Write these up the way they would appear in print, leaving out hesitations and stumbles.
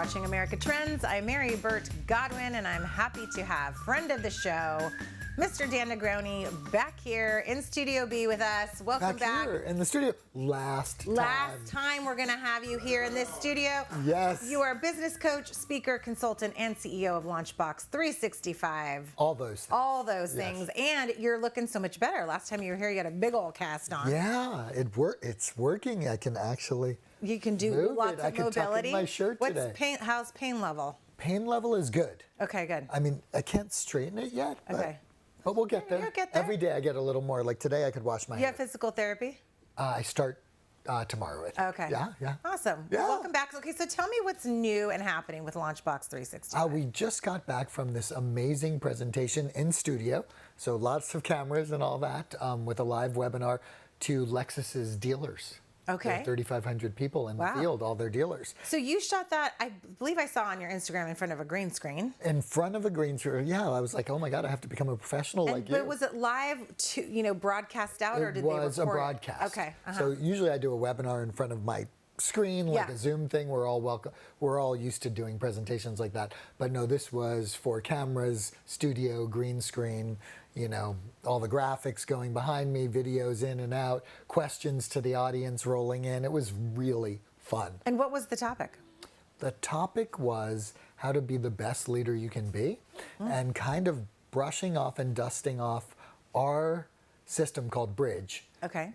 watching America Trends. I'm Mary Burt-Godwin, and I'm happy to have friend of the show, Mr. Dan Negroni, back here in Studio B with us. Welcome back. Here in the studio. Last time we're going to have you here in this studio. Yes. You are a business coach, speaker, consultant, and CEO of Launchbox365. All those things. All those things. And you're looking so much better. Last time you were here, you had a big old cast on. Yeah, it's working. I can actually You can do lots of I can mobility. tuck in my shirt today. How's pain level? Pain level is good. Okay, good. I mean, I can't straighten it yet. Okay. But we'll get there. You'll get there. Every day I get a little more. Like today I could wash my hair. You have physical therapy? I start tomorrow. Okay. Yeah. Awesome. Yeah. Well, welcome back. Okay, so tell me what's new and happening with Launchbox365. We just got back from this amazing presentation in studio. So lots of cameras and all that with a live webinar to Lexus's dealers. Okay. There are 3,500 people in the field, all their dealers. So you shot that, I believe I saw on your Instagram, in front of a green screen. In front of a green screen, yeah. I was like, oh my God, I have to become a professional like you. But was it live, broadcast out, or did they record it? It was a broadcast. Okay. So usually I do a webinar in front of my screen, like a Zoom thing. We're all used to doing presentations like that. But no, this was for cameras, studio, green screen, all the graphics going behind me, videos in and out, questions to the audience rolling in. It was really fun. And what was the topic? The topic was how to be the best leader you can be, and kind of brushing off and dusting off our system called Bridge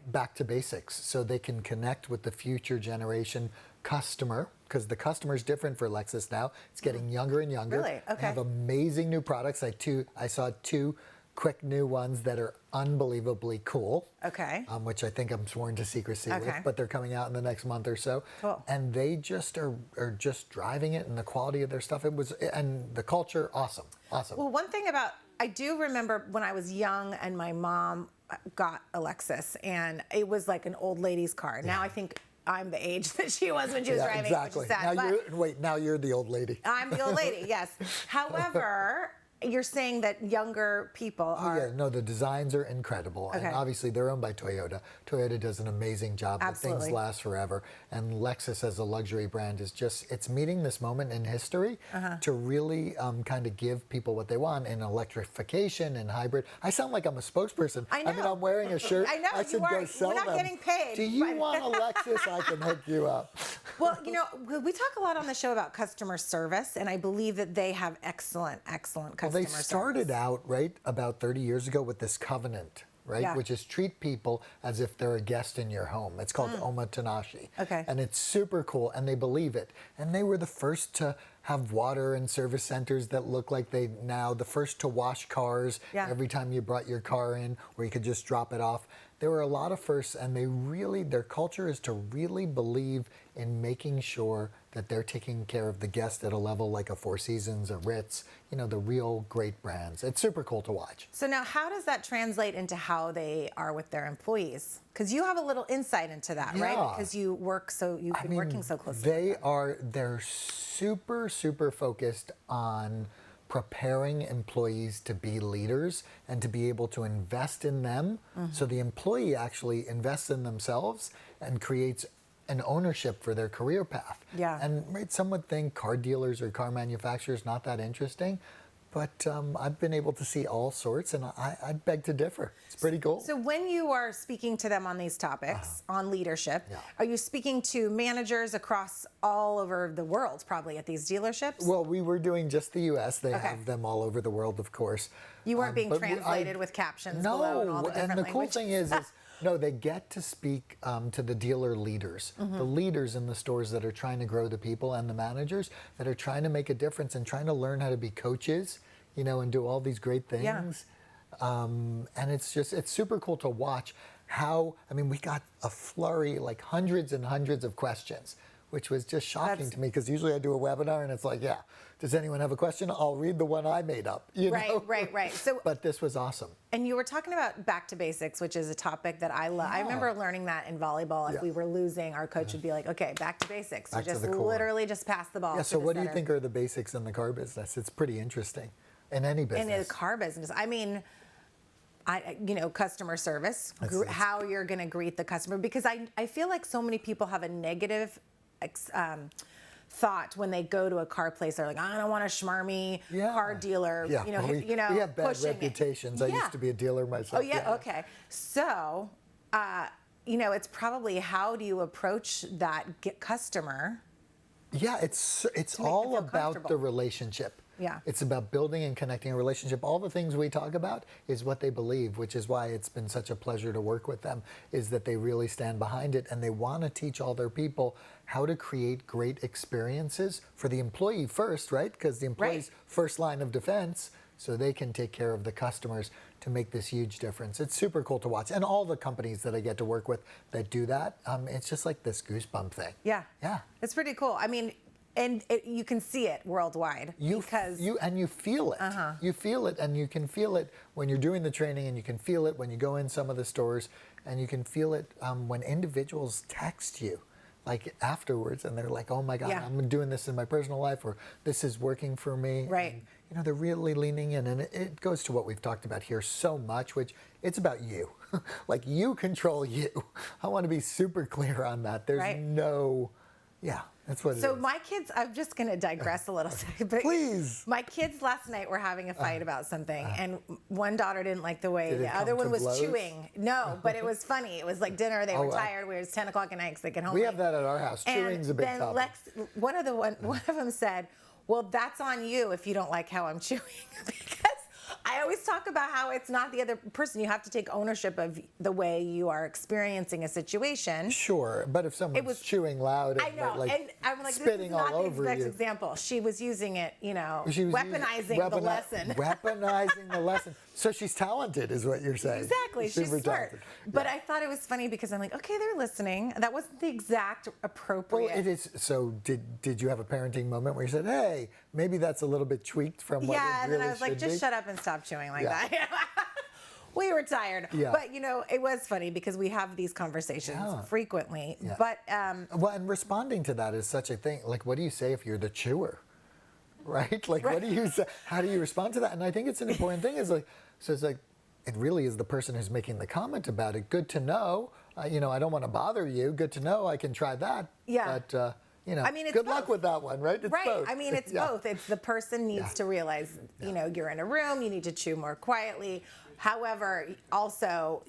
back to basics, so they can connect with the future generation customer, because the customer is different for Lexus now. It's getting younger and younger. Really? Okay. They have amazing new products. I saw two quick new ones that are unbelievably cool. Okay. Which I think I'm sworn to secrecy with, but they're coming out in the next month or so. Cool. And they just are just driving it, and the quality of their stuff, and the culture, awesome. Well, one thing I do remember when I was young and my mom got a Lexus, and it was like an old lady's car. Now I think I'm the age that she was when she was driving. Exactly. Which is sad, Now you're the old lady. I'm the old lady, yes. However, you're saying that younger people are... Oh yeah, no, the designs are incredible. And obviously they're owned by Toyota. Toyota does an amazing job. Absolutely. Things last forever. And Lexus as a luxury brand is it's meeting this moment in history to really kind of give people what they want in electrification and hybrid. I sound like I'm a spokesperson. I know. I mean, I'm wearing a shirt. I know, I should go sell We're not them. getting paid. Do you want a Lexus? I can hook you up. Well, we talk a lot on the show about customer service, and I believe that they have excellent customer service. Well, they started out, about 30 years ago with this covenant, which is treat people as if they're a guest in your home. It's called omotenashi. Okay. And it's super cool, and they believe it. And they were the first to have water and service centers that look like the first to wash cars every time you brought your car in, where you could just drop it off. There were a lot of firsts, and their culture is to really believe in making sure that they're taking care of the guest at a level like a Four Seasons, a Ritz, the real great brands. It's super cool to watch. So now how does that translate into how they are with their employees? Because you have a little insight into that, right? Because you've been working so closely with them. They're super, super focused on preparing employees to be leaders and to be able to invest in them. So the employee actually invests in themselves and creates an ownership for their career path. Yeah. And some would think car dealers or car manufacturers not that interesting, but I've been able to see all sorts, and I'd beg to differ. It's pretty cool. So when you are speaking to them on these topics, on leadership, are you speaking to managers across all over the world, probably at these dealerships? Well, we were doing just the U.S. They have them all over the world, of course. You weren't being translated with captions below and all the different languages? And the cool thing is no, they get to speak to the dealer leaders, the leaders in the stores that are trying to grow the people, and the managers that are trying to make a difference and trying to learn how to be coaches, and do all these great things. And it's super cool to watch we got a flurry, like hundreds and hundreds of questions, which was just shocking to me, because usually I do a webinar and it's like, does anyone have a question? I'll read the one I made up. Right. So, but this was awesome. And you were talking about back to basics, which is a topic that I love. I remember learning that in volleyball. If we were losing, our coach would be like, okay, back to basics. Back you just to the core. literally just pass the ball. So what do you think are the basics in the car business? It's pretty interesting. In any business. In the car business. I mean, customer service, how you're going to greet the customer, because I feel like so many people have a negative thought when they go to a car place. They're like, I don't want a schmarmy car dealer. Yeah. We have bad reputations. I used to be a dealer myself. Oh yeah. Okay. So, it's probably how do you approach that customer? Yeah, it's all about the relationship. Yeah. It's about building and connecting a relationship. All the things we talk about is what they believe, which is why it's been such a pleasure to work with them, is that they really stand behind it and they want to teach all their people how to create great experiences for the employee first, right? Because the employee's first line of defense, so they can take care of the customers to make this huge difference. It's super cool to watch. And all the companies that I get to work with that do that, it's just like this goosebump thing. Yeah. Yeah. It's pretty cool. I mean, you can see it worldwide. You feel it. You feel it, and you can feel it when you're doing the training, and you can feel it when you go in some of the stores, and you can feel it when individuals text you, like afterwards, and they're like, "Oh my God, I'm doing this in my personal life," or "This is working for me." Right. And, they're really leaning in, and it goes to what we've talked about here so much, which it's about you. Like, you control you. I want to be super clear on that. There's no. Yeah, that's what it is. So my kids, I'm just going to digress a little second. But please. My kids last night were having a fight about something, and one daughter didn't like the way the other one was chewing. No, but it was funny. It was like dinner. They were tired. It was 10 o'clock at night because they get home. We have that at our house. Chewing's a big topic. One of them said, well, that's on you if you don't like how I'm chewing. Because I always talk about how it's not the other person. You have to take ownership of the way you are experiencing a situation. Sure, but if someone's chewing loud and and I'm like, spitting this is not all over the exact you. example. She was using it, weaponizing the lesson. Weaponizing the lesson. So she's talented, is what you're saying. Exactly, she's smart. Talented. But I thought it was funny because I'm like, okay, they're listening. That wasn't the exact appropriate. Well, it is. So did you have a parenting moment where you said, hey, maybe that's a little bit tweaked from what it really should be? Yeah, and then I was like, just shut up and stop chewing like that. We were tired. Yeah. But, it was funny because we have these conversations frequently. Yeah. But well, and responding to that is such a thing. Like, what do you say if you're the chewer? Right? Like, what do you say? How do you respond to that? And I think it's an important thing. It's like, it really is the person who's making the comment about it. Good to know. I don't want to bother you. Good to know. I can try that. Yeah. But, I mean, it's good both. luck with that one, right? It's both. I mean, it's both. It's the person needs to realize, you're in a room, you need to chew more quietly. However, also,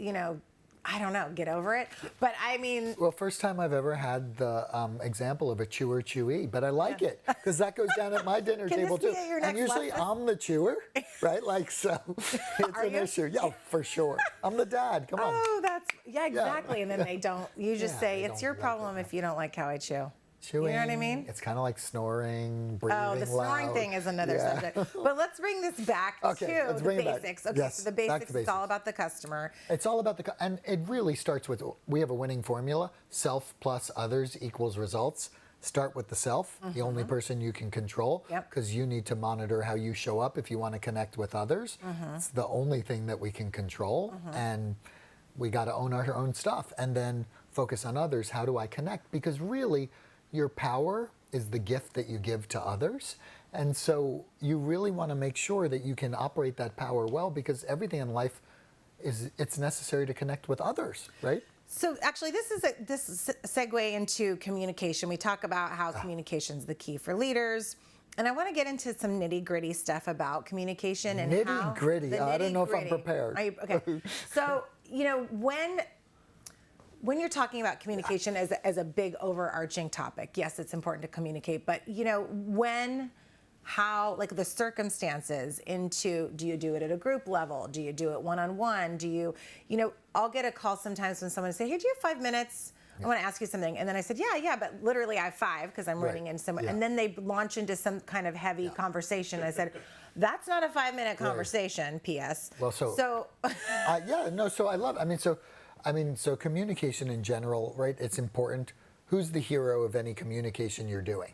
I don't know, get over it. But I mean... Well, first time I've ever had the example of a chewer-chewee, but I like it because that goes down at my dinner table too. Be your next and usually lesson? I'm the chewer, right? Like, so it's an issue. Yeah, for sure. I'm the dad. Come on. Oh, exactly. And then they don't, you just say, it's your problem if you don't like how I chew. Chewing, you know what I mean? It's kind of like snoring, breathing loud. Oh, the snoring thing is another subject. But let's bring this back to the basics. Okay, yes, so the basics, it's all about the customer. It's all about and it really starts with, we have a winning formula, self plus others equals results. Start with the self, the only person you can control, because you need to monitor how you show up if you want to connect with others. It's the only thing that we can control, and we got to own our own stuff, and then focus on others. How do I connect? Because really, your power is the gift that you give to others. And so you really want to make sure that you can operate that power well, because everything in life it's necessary to connect with others, right? So actually, this is segue into communication. We talk about how communication is the key for leaders. And I want to get into some nitty-gritty stuff about communication and nitty-gritty. I don't know if I'm prepared. Okay. So, when you're talking about communication as a big overarching topic, yes, it's important to communicate, but how, like the circumstances do you do it at a group level? Do you do it one-on-one? Do you, I'll get a call sometimes when someone say, hey, do you have 5 minutes? I want to ask you something. And then I said, yeah, but literally I have 5 because I'm running into someone. And then they launch into some kind of heavy conversation. I said, that's not a 5-minute conversation, P.S. Well, so so communication in general, right? It's important. Who's the hero of any communication you're doing?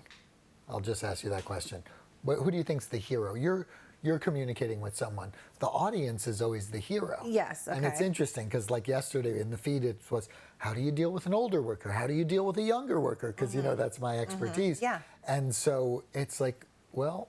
I'll just ask you that question. Who do you think's the hero? You're communicating with someone. The audience is always the hero. Yes, okay. And it's interesting because like yesterday in the feed it was, how do you deal with an older worker? How do you deal with a younger worker? Because that's my expertise. Yeah. And so it's like, well,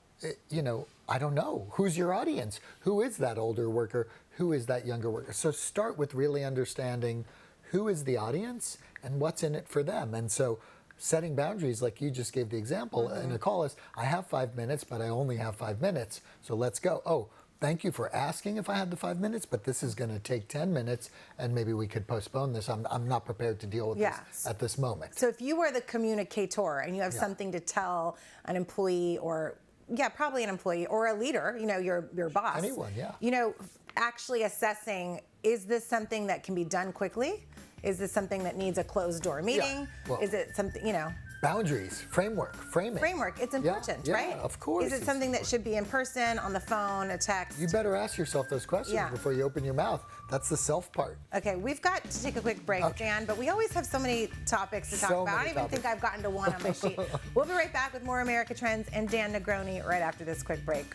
I don't know. Who's your audience? Who is that older worker? Who is that younger worker? So start with really understanding who is the audience and what's in it for them. And so setting boundaries, like you just gave the example in a call, is I have 5 minutes, but I only have 5 minutes, so let's go. Oh, thank you for asking if I had the 5 minutes, but this is going to take 10 minutes, and maybe we could postpone this. I'm not prepared to deal with this at this moment. So if you were the communicator and you have something to tell an employee, or probably an employee or a leader, your boss. Anyone, actually assessing, is this something that can be done quickly? Is this something that needs a closed door meeting? Well, is it something, boundaries, framing. Framework, it's important, right? Of course. Is it something that should be in person, on the phone, a text? You better ask yourself those questions before you open your mouth. That's the self part. Okay, we've got to take a quick break, Dan, but we always have so many topics to talk about. I don't even think I've gotten to one on my sheet. We'll be right back with more America Trends and Dan Negroni right after this quick break.